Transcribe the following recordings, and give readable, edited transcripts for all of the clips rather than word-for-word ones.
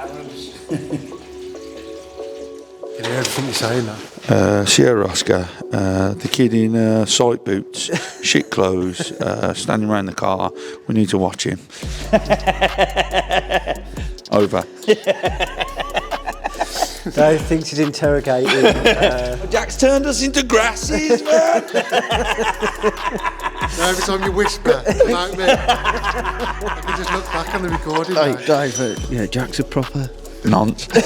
You hear everything you're saying now. Sierra Oscar, the kid in sight boots, shit clothes, standing around the car. We need to watch him. Over. Dave thinks he's interrogating. Jack's turned us into grasses, man. Now every time you whisper about me, I can just look back on the recording. Hey, Dave, yeah, Jack's a proper Nonce. He's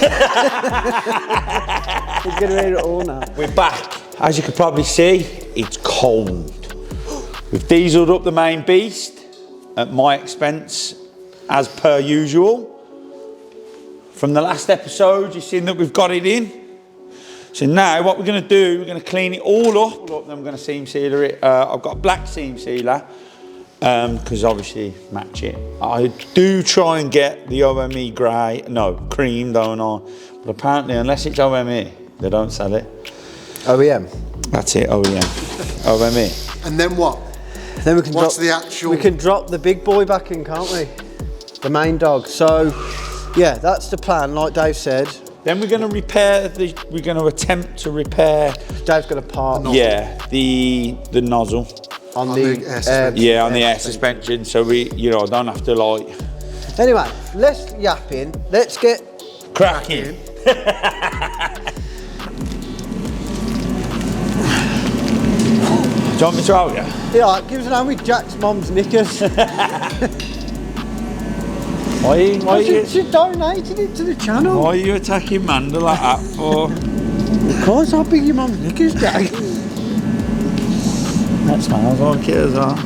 going to hear it all now. We're back. As you can probably see, it's cold. We've dieseled up the main beast at my expense, as per usual. From the last episode, you've seen that we've got it in. So now what we're going to do, we're going to clean it all up. Then we're going to seam sealer it. I've got a black seam sealer because obviously match it. I do try and get the OME grey, no, cream, don't I? But apparently, unless it's OME, they don't sell it. OEM. That's it, OEM. OME. And then what? Then we can What's drop the actual? We can drop the big boy back in, can't we? The main dog. So, yeah, that's the plan, like Dave said. Then we're going to repair we're going to attempt to repair. Dave's got a part. The nozzle. On the air suspension. On the air suspension, so we, don't have to like. Anyway, let's yap in. Let's get cracking. Do you want me to help you? Yeah, give us an hand with Jack's mum's knickers. Why She donated it to the channel. Why are you attacking Manda like that for? Because how big your mum's knickers, Jack? That smells like it as well.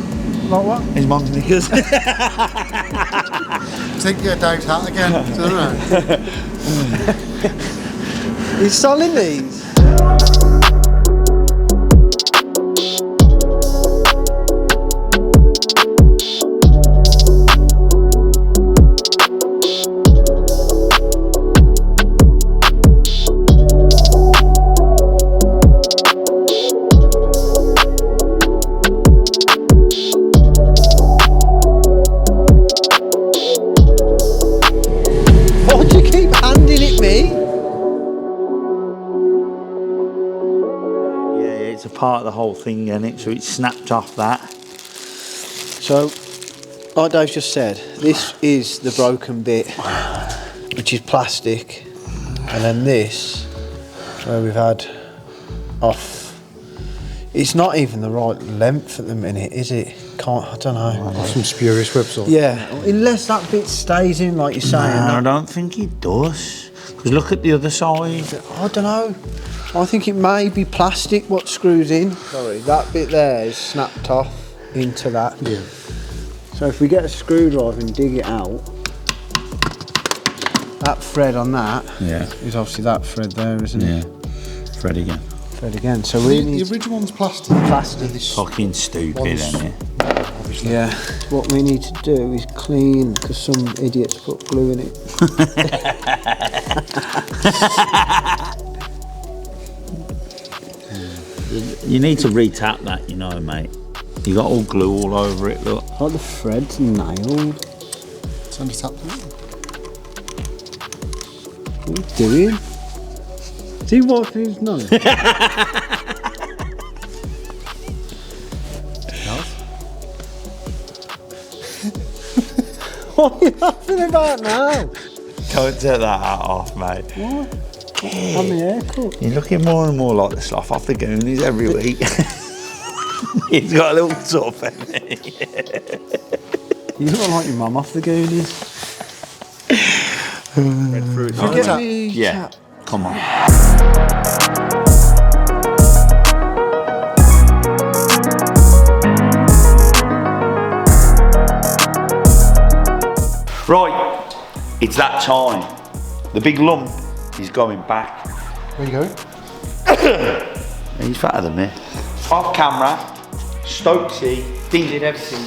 Like what? His mum's knickers. Take Dave's hat again. He's selling these. Part of the whole thing, isn't it? So it's snapped off that. So, like Dave just said, this is the broken bit, which is plastic, and then this, where we've had off. It's not even the right length at the minute, is it? I don't know. Some spurious website. Yeah, unless that bit stays in, like you're saying. No, I don't think it does. Because look at the other side. I don't know. I think it may be plastic what screws in. Sorry, that bit there is snapped off into that. Yeah. So if we get a screwdriver and dig it out, that thread on that is obviously that thread there, isn't it? Yeah. Thread again. Thread again. So we need the original one's plastic. plastic. Fucking stupid, isn't it? Obviously. Yeah. What we need to do is clean, because some idiots put glue in it. You need to retap that, mate. You got all glue all over it, look. Like the thread's nailed. Send it up. What are you doing? Is he wiping his nose? What are you laughing about now? Don't take that hat off, mate. What? On the haircut. You're looking more and more like the sloth off the Goonies every week. He's got a little tuff, hasn't he? You look like your mum off the Goonies. Red fruit. Yeah, come on. Right, it's that time. The big lump is going back. Where you going? He's fatter than me. Off camera, Stokesy did everything.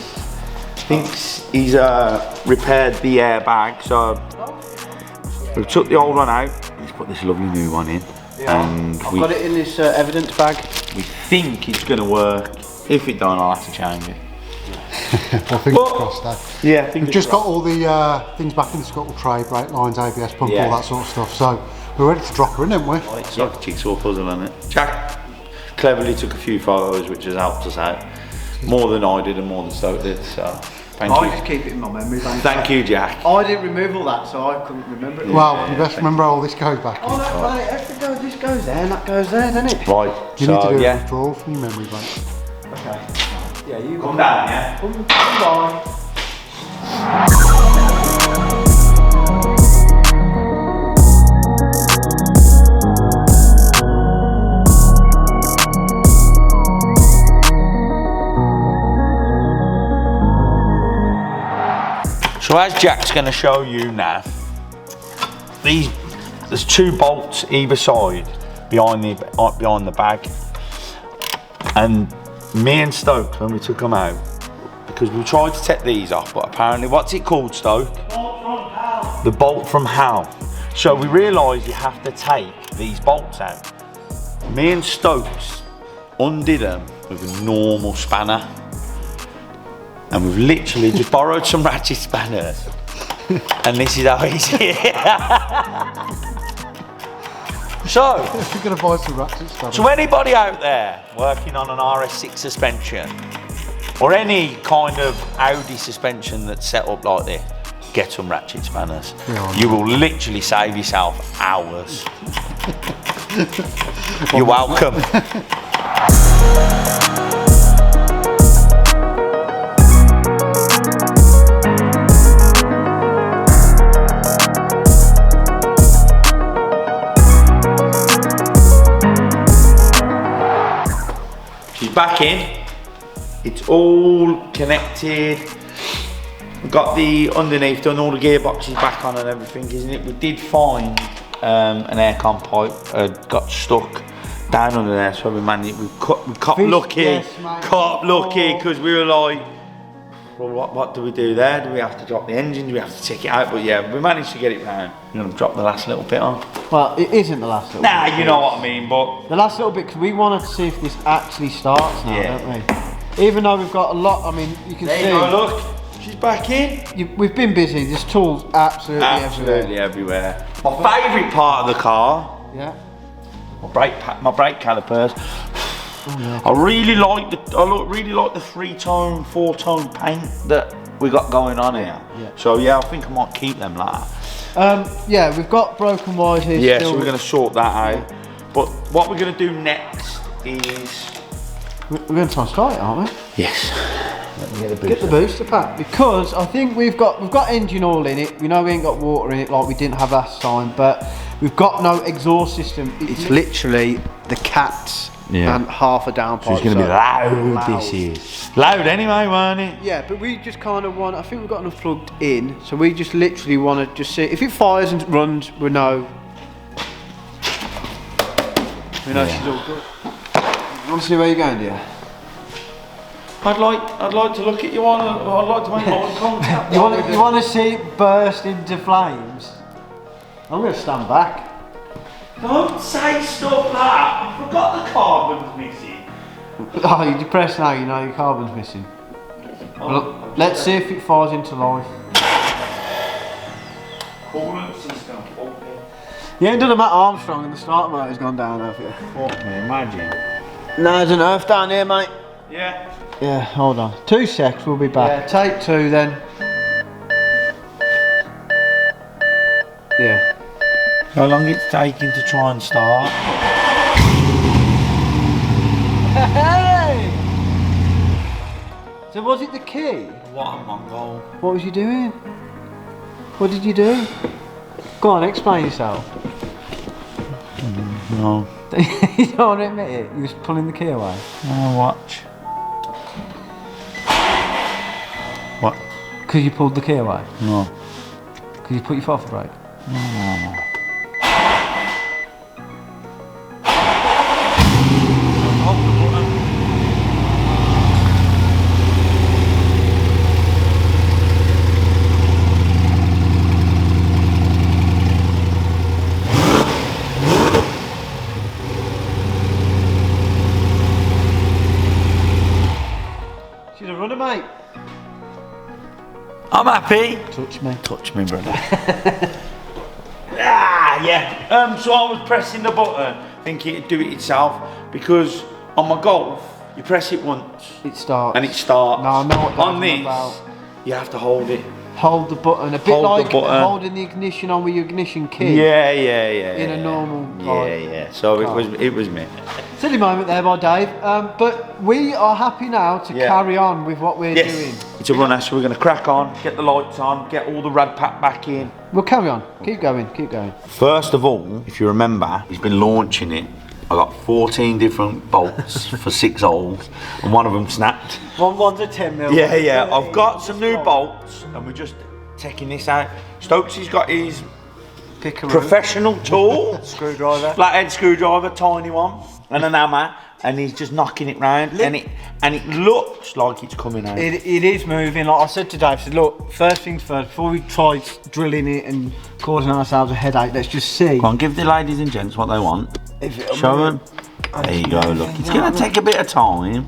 Thinks he's repaired the airbag, so we've took the old one out. He's put this lovely new one in. Yeah. And I've got it in this evidence bag. We think it's going to work. If it don't, I'll have to change it. Well, fingers crossed, eh? Yeah, We've just got all the things back in the scuttle tray, brake lines, ABS pump, all that sort of stuff. So we're ready to drop her in, aren't we? It's like a jigsaw puzzle, isn't it? Jack cleverly took a few photos, which has helped us out. More than I did and more than Stoke did, so thank you. I just keep it in my memory bank. Thank you, Jack. I didn't remove all that, so I couldn't remember it. Well, you best remember how all this goes back. Oh, no, right. Everything goes, this goes there and that goes there, doesn't it? Right, You need to do a yeah. withdrawal from your memory bank. Okay. Yeah, you Come down, yeah? Come on. So as Jack's going to show you now, there's 2 bolts either side behind the bag, and me and Stoke, when we took them out, because we tried to take these off, but apparently, what's it called, Stoke? The bolt from hell. So we realised you have to take these bolts out. Me and Stokes undid them with a normal spanner. And we've literally just borrowed some ratchet spanners. And this is how easy it is. So, You're going to buy some ratchet spanners. so anybody out there working on an RS6 suspension, or any kind of Audi suspension that's set up like this, get some ratchet spanners. Yeah, You will literally save yourself hours. You're welcome. She's back in. It's all connected. We've got the underneath, done all the gearboxes back on and everything, isn't it? We did find an aircon pipe got stuck down under there, so we managed. We got lucky, yes, mate. got lucky, because we were like, well, what do we do there? Do we have to drop the engine? Do we have to take it out? But yeah, we managed to get it round. You're gonna drop the last little bit on. Well, it isn't the last little bit. Nah, you know what I mean, but The last little bit, because we wanted to see if this actually starts now, Yeah. don't we? Even though we've got a lot, I mean, you can there see. you go, look. She's back in. We've been busy, there's tools Absolutely everywhere. My favourite part of the car, Yeah. my brake calipers. I really like the 3-tone, 4-tone paint that we got going on here. Yeah. So yeah, I think I might keep them like that. Yeah, we've got broken wires here Yeah, still. so we're going to sort that out. But what we're going to do next is... We're going to try and start it, aren't we? Yes. Let me get the booster. Get the booster pack, because I think we've got engine oil in it. We know we ain't got water in it like we didn't have last time, but we've got no exhaust system. It's literally the cats and half a downpipe. So it's going to be loud, this is. Loud anyway, won't it? Yeah, but we just kind of want, I think we've got enough plugged in, so we just literally want to just see, if it fires and runs, we know she's all good. You want to see where you're going, dear? I'd like to look at you on. I'd like to make eye contact. You want to see it burst into flames? I'm going to stand back. Don't say stuff like that. I forgot the carbon's missing. Oh, you're depressed now, you know your carbon's missing. Well, let's see if it falls into life. Coolant system. You ain't done a Matt Armstrong and the start motor's gone down, have you? Fuck me, imagine. No, there's an earth down here, mate. Yeah. Yeah, hold on. 2 secs, we'll be back. Yeah, take 2 then. Yeah. How long it's taking to try and start? Hey! So was it the key? What a Mongol. What was you doing? What did you do? Go on, explain yourself. No. You don't want to admit it? You was pulling the key away? No, watch. What? Because you pulled the key away? No. Because you put your foot off the brake? No. She's a runner, mate. I'm happy. Touch me. Touch me, brother. Yeah. So I was pressing the button, thinking it'd do it itself, because on my Golf, you press it once. It starts. And it starts. No, I know what on that's this, about. you have to hold it. Hold the button, a bit Hold the like button. holding the ignition on with your ignition key. Yeah. In a normal Yeah. So it was me. Silly moment there by Dave, but we are happy now to carry on with what we're doing. It's a runner, so we're going to crack on, get the lights on, get all the rad pack back in. We'll carry on. Keep going. First of all, if you remember, he's been launching it. I got 14 different bolts for 6 holes, and one of them snapped. One's a 10mm. Yeah. I've got some new bolts, and we're just taking this out. Stokes' got his professional tool, Screwdriver. flathead screwdriver, tiny one, and an hammer, and he's just knocking it round, and it looks like it's coming out. It is moving. Like I said to Dave, I said, look, first things first, before we try drilling it and causing ourselves a headache, let's just see. Come on, give the ladies and gents what they want. Show them. There you go, look. It's going to take a bit of time.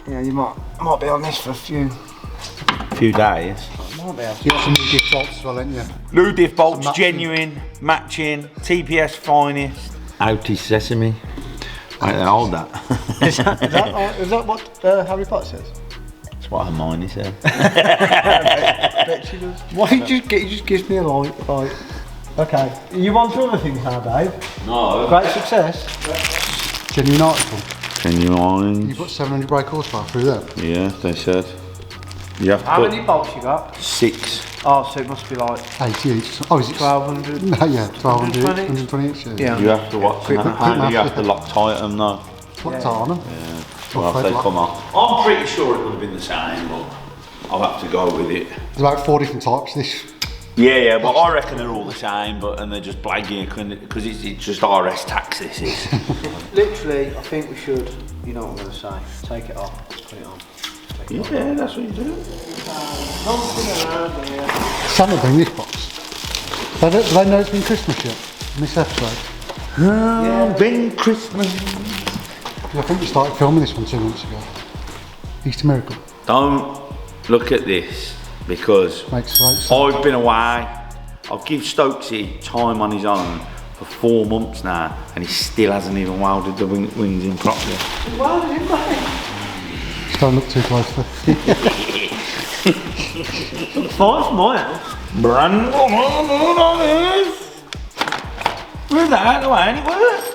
Yeah, you might be on this for a few days. Might be able to. You got some new gift bolts as well, ain't you? New diff bolts, Some matching. genuine, matching, TPS finest. Out is sesame. Right there, hold that. Is that what Harry Potter says? That's what Hermione said. Bet she does. Why he just gives me a light. Okay. You want to other things now, Dave? No. Great success. Genuine article. Genuine. You put 700 brake horsepower through there. Yeah, they said. You have to How put many bolts you got? 6. Oh, so it must be like 80 each. Oh, is it 1200? No, yeah, 1200, 120? 120 each. Yeah. You have to watch Quick them. math, You have to yeah. lock tight them though. What's on them? Yeah. Well, if they come off. I'm pretty sure it would have been the same, but I'll have to go with it. There's about 4 different types. This. Yeah, but I reckon they're all the same, and they're just blagging because it's just RS tax. This is. Literally, I think we should. You know what I'm going to say. Take it off. Put it on. Yeah, that's what you do. Santa bring this box. Do they know it's been Christmas yet? In this episode? Been Christmas. I think we started filming this one 2 months ago. Easter Miracle. Don't look at this because Makes sense. I've been away. I've given Stokesy time on his own for 4 months now, and he still hasn't even welded the wings in properly. Welded it, mate. Just don't look too closely. Fine from my house. Brand new on this. With that out of the way, and it worked.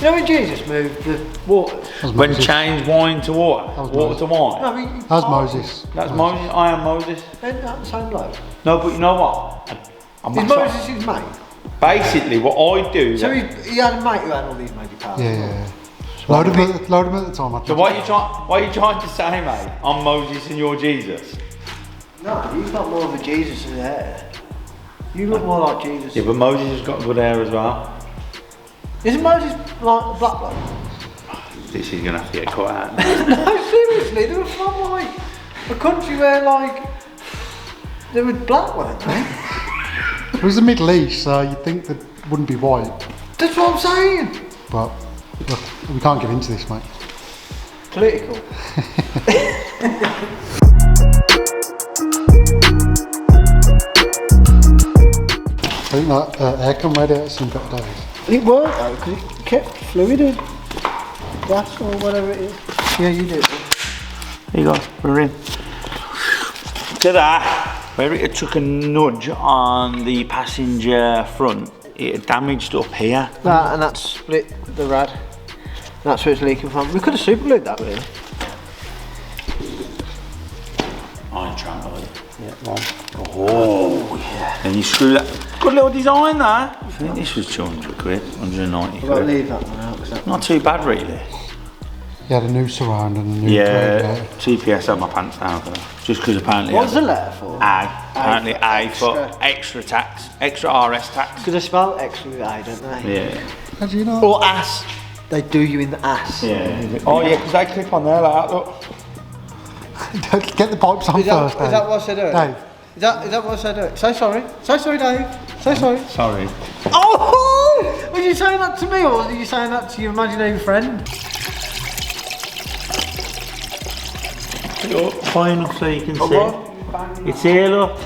You know when Jesus moved the water? When changed wine to water, water to wine. No, I mean, How's Moses? That's Moses. I am Moses. They're not the same bloke. No, but you know what? Is Moses his mate? Basically, what I do. So he had a mate who had all these magic powers. Yeah. Load them at the time. So what are you trying to say, mate? I'm Moses and you're Jesus. No, you've got more of a Jesus in hair. You look more like Jesus. Yeah, but Moses has got good hair as well. Isn't Moses like a black bloke? This is gonna have to get cut out. No, seriously, they were from like a country where like they were black, weren't they? It was the Middle East, so you'd think they wouldn't be white. That's what I'm saying. But look, we can't get into this, mate. Political. I think that aircon radiator some better days. It worked though, because it kept fluid in. Gas or whatever it is. Yeah, you did. There you go, we're in. To that, where it took a nudge on the passenger front, it had damaged up here. That and that split the rad. That's where it's leaking from. We could have super glued that really. Iron trunk, yeah, one. Oh, yeah. And you screw that. Good little design there. I think this was 200 quid, 190 I've got to quid. leave that one out. Cause Not too bad, really. You had a new surround and a new Yeah, radiator. TPS had my pants down for that. Just because apparently. What's the letter for? A. Apparently A for extra. extra tax, extra RS tax. Because they spell extra with A, don't they? Yeah. How do you know? Or ass. They do you in the ass. Yeah. Oh yeah, because they clip on there like that, look. Get the pipes on Is that, first, is that what I said earlier? Dave. Is that what I said earlier? Say sorry. Say sorry, Dave. Say sorry. Sorry. Oh! Were you saying that to me or were you saying that to your imaginary friend? it up high enough so you can see. It's here, look.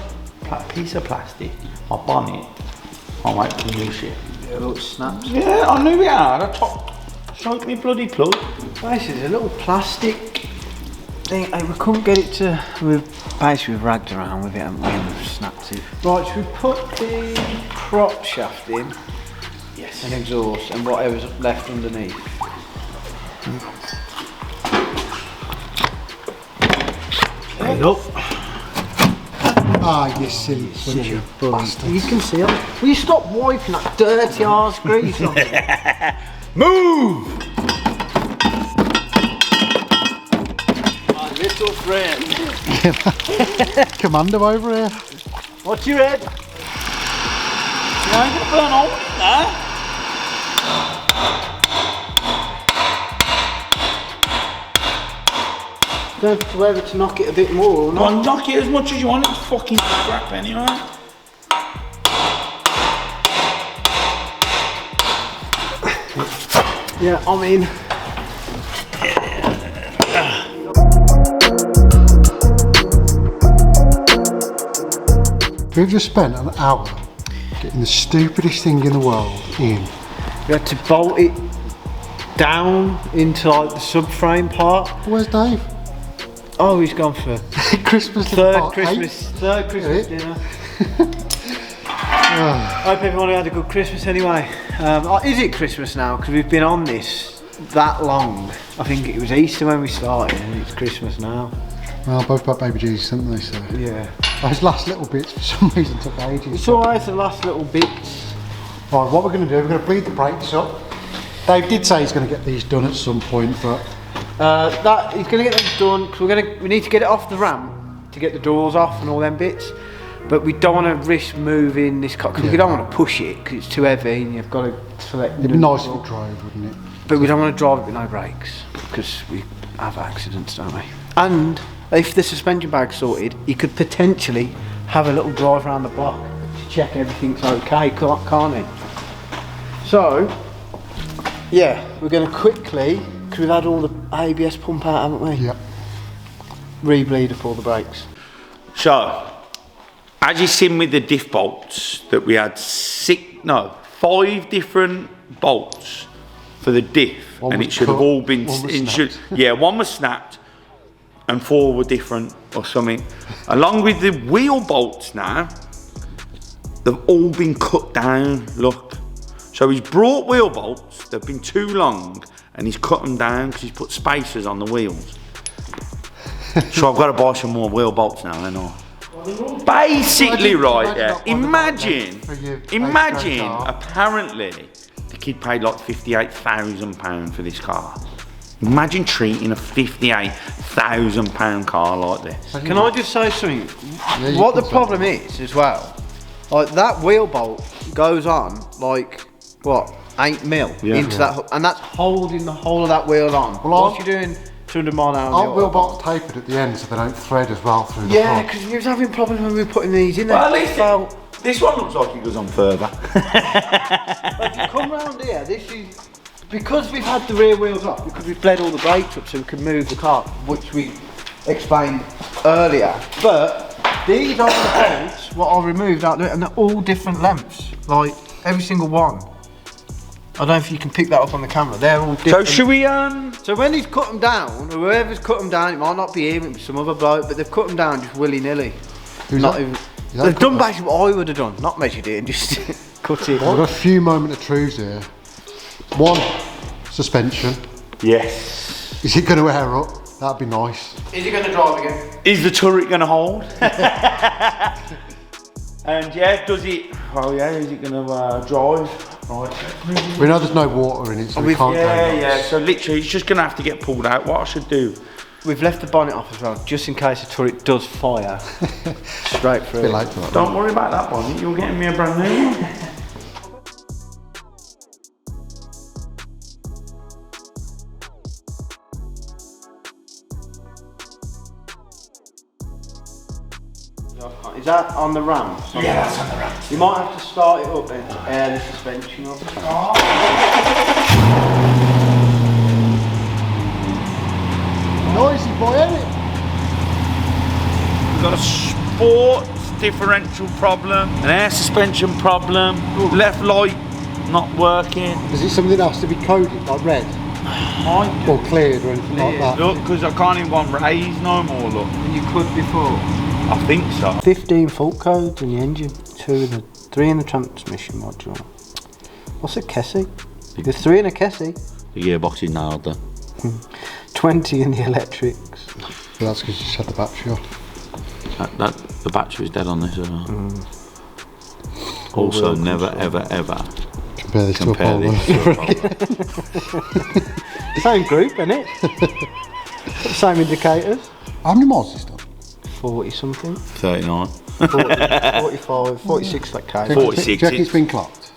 Piece of plastic. My bonnet. I'll make some new shit. Yeah, little snaps. Yeah, I knew it had. I showed me bloody plug. Basically, a little plastic thing. We couldn't get it to. We've ragged around with it, haven't we? And we've snapped it. Right, so we put the prop shaft in. Yes. And exhaust and whatever's left underneath. There you go. Ah, you silly bastard. You can see it. Will you stop wiping that dirty arse grease on me? Move! My little friend. Commando over here. What's your head? You ain't gonna burn all in there. Don't have to whether to knock it a bit more or not. Well, knock it as much as you want, it's fucking crap anyway. Yeah, I mean. We've just spent an hour getting the stupidest thing in the world in. We had to bolt it down into like the subframe part. Where's Dave? Oh, he's gone for Christmas third Christmas dinner. I hope everyone had a good Christmas anyway. Is it Christmas now? Because we've been on this that long. I think it was Easter when we started and it's Christmas now. Well, both got baby Jesus, haven't they? So Yeah. those last little bits for some reason took ages. It's alright, the last little bits. Right, what we're going to do, we're going to bleed the brakes up. Dave did say he's going to get these done at some point, but He's going to get them done because we need to get it off the ramp to get the doors off and all them bits. But we don't want to risk moving this car because we don't want to push it because it's too heavy and you've got to select. it'd be nice if it drove, wouldn't it? But we don't want to drive it with no brakes because we have accidents, don't we? And if the suspension bag's sorted, you could potentially have a little drive around the block to check everything's okay, can't he? So, yeah, we're going to quickly, because we've had all the ABS pump out, haven't we? Yeah. Re-bleed up all the brakes. So, as you've seen with the diff bolts, that we had 5 different bolts for the diff, One and was it should have cut, all been, one was it snapped. yeah, one was snapped, and 4 were different or something. Along with the wheel bolts now, they've all been cut down, look. So he's brought wheel bolts, they've been too long, and he's cut them down because he's put spacers on the wheels. So I've got to buy some more wheel bolts now, ain't I? Basically, right, yeah. Imagine, apparently, the kid paid like £58,000 for this car. Imagine treating a £58,000 car like this. Can I just say something? Yeah, What the can say problem is as well, like that wheel bolt goes on like, what, 8 mil into that, and that's holding the whole of that wheel on. Well, Once you're doing 200 mile an hour. Aren't wheel bolts tapered at the end so they don't thread as well through the Yeah, front? because you was having problems when we were putting these in there. Well, at least So, this one looks like it goes on further. if you come round here, this is because we've had the rear wheels off, because we've bled all the brakes up so we can move the car, which we explained earlier. But these are the bolts what I removed out there, and they're all different lengths, like every single one. I don't know if you can pick that up on the camera. They're all different. So should we So when he's cut them down, or whoever's cut them down, it might not be him, it was some other bloke, but they've cut them down just willy-nilly. Who's Not that? even. Is that They've cut done that? basically what I would have done, not measured it and just cut it. We've got a few moment of truths here. One, suspension. Yes. Is it going to air up? That'd be nice. Is he going to drive again? Is the turret going to hold? And yeah, does it? Oh yeah, is it going to drive? Right. We know there's no water in it, so we can't go nuts. Yeah. So literally, it's just going to have to get pulled out. What I should do? We've left the bonnet off as well, just in case the turret does fire. Straight through. Bit late for that. Don't worry about that one. You're getting me a brand new one. Is that on the ramp? Yeah, that's on the ramp. You might have to start it up then to air the suspension up. Noisy boy, ain't it? We've got a sports differential problem, an air suspension problem, left light not working. Is it something that has to be coded, like red? Or cleared or anything like that? Look, because I can't even go and raise no more, look. And you could before. I think so. 15 fault codes in the engine, 3 in the transmission module. What's a Kessie? There's 3 in a Kessie. The gearbox is nailed there. 20 in the electrics. But that's because you just had the battery off. The battery is dead on this as well. Also, never, ever, ever Compare this to a Polo. Same group, isn't it? Same indicators. How many miles is this done? 40 something. 39. 45, 46 that case. 46. Do you reckon it's been clocked?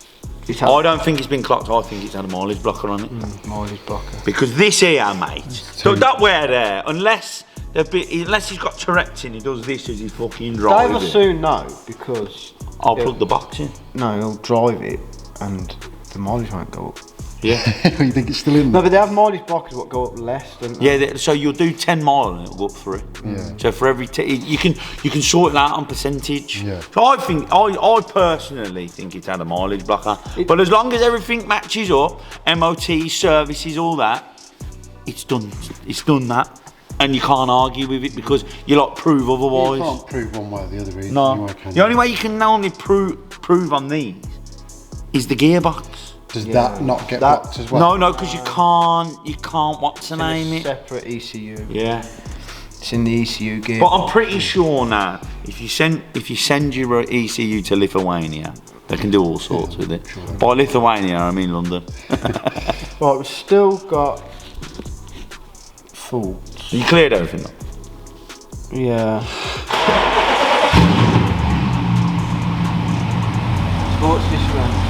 I don't think it's been clocked. I think it's had a mileage blocker on it. Mileage blocker. Because this here, mate, so that way there, unless he's got Tourette's in, he does this as he fucking drives Dave will it. soon know because I'll plug the box in. no, he'll drive it and the mileage won't go up. Yeah. You think it's still in No, there? but they have mileage blockers what go up less, don't they? Yeah, so you'll do 10 miles and it'll go up 3. Yeah. So for every you can sort it out on percentage. Yeah. So I personally think it's had a mileage blocker. But as long as everything matches up, MOT, services, all that, it's done. It's done that, and you can't argue with it because you like prove otherwise. You can't prove one way or the other either. No. Anyway, can The you? only way you can only prove on these is the gearbox. Does that not get blocked as well? No, because you can't. What's the name? It. Separate ECU. Yeah. It's in the ECU gear. But I'm pretty sure now, if you send your ECU to Lithuania, they can do all sorts with it. By Lithuania, I mean London. Right, we've still got faults. You cleared everything up. Yeah. Sports differential.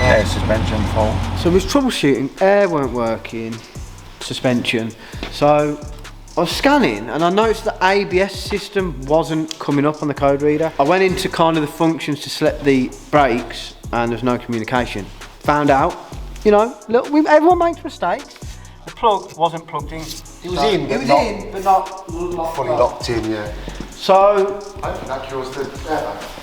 Air suspension fault. So with troubleshooting, air weren't working, suspension. So I was scanning and I noticed the ABS system wasn't coming up on the code reader. I went into kind of the functions to select the brakes and there's no communication. Found out, you know, look, everyone makes mistakes. The plug wasn't plugged in. It was in, It was in, but not locked fully up. locked in, yeah. So I think that cures the airbag.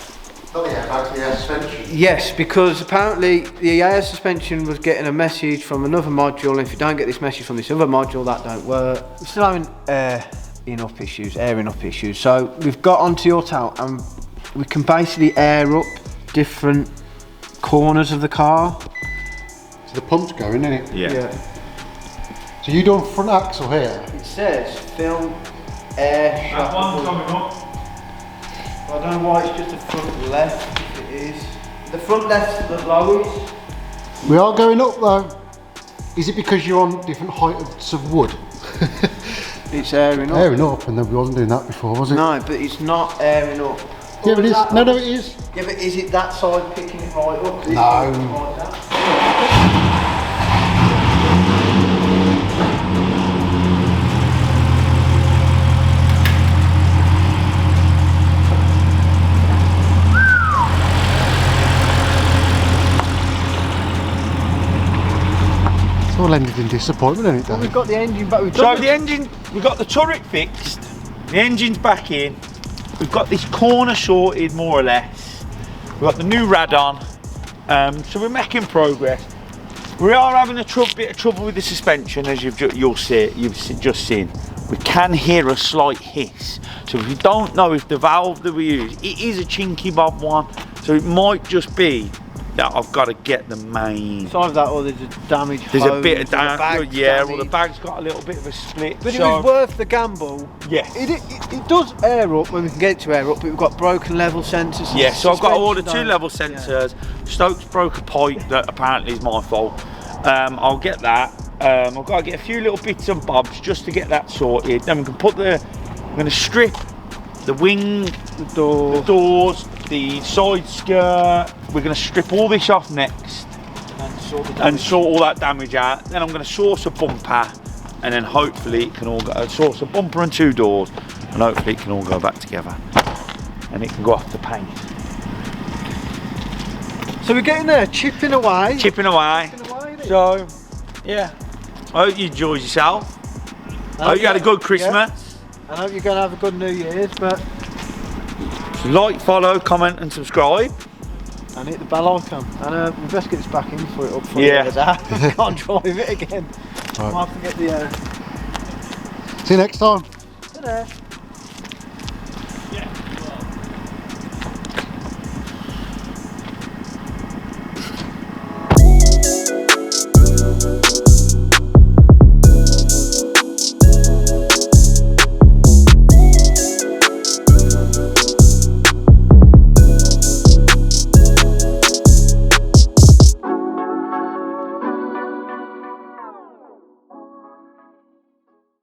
Not the airbag, the air suspension. yes, because apparently the air suspension was getting a message from another module, and if you don't get this message from this other module, that don't work. We're still having airing up issues. So we've got onto your tow and we can basically air up different corners of the car. So the pump's going, isn't it? Yeah. So you done front axle here? It says fill air That one's shop. coming up. I don't know why it's just the front left, if it is. The front left's the lowest. We are going up though. Is it because you're on different heights of wood? It's airing up. Airing up, and then we wasn't doing that before, was it? No, but it's not airing up. Yeah, but it is. That- No, it is. Yeah, but is it that side picking it right up? This No. side's like that. It's all ended in disappointment, isn't it, Dave? We've got the engine back. We've So done the engine, we've got the turret fixed. The engine's back in. We've got this corner sorted more or less. We've got the new rad on. So we're making progress. We are having a bit of trouble with the suspension, as you've just seen. We can hear a slight hiss. So if you don't know if the valve that we use, it is a chinky bob one. So it might just be that I've got to get the main. It's either that or there's a damage. There's a bit of damage. damage. Yeah, well the bag's got a little bit of a split. But so it was worth the gamble. yes. It does air up when we can get it to air up, but we've got broken level sensors. Yeah, so I've got all the suspension 2 level sensors. Stokes broke a pipe that apparently is my fault. I'll get that. I've got to get a few little bits and bobs just to get that sorted. Then we can put I'm going to strip the wing, the doors, the side skirt. We're going to strip all this off next and sort all that damage out. Then I'm going to source a bumper, and then hopefully it can all go. Source a bumper and 2 doors, and hopefully it can all go back together, and it can go off the paint. So we're getting there, chipping away. Chipping away. Innit? So, yeah. I hope you enjoyed yourself. I hope you had a good Christmas. I hope you're going to have a good New Year's, but... Like, follow, comment and subscribe. And hit the bell icon. And we best get this back in before it up for Yeah. the other day. Can't drive it again. Right. Might have to get the... See you next time. Ta-da.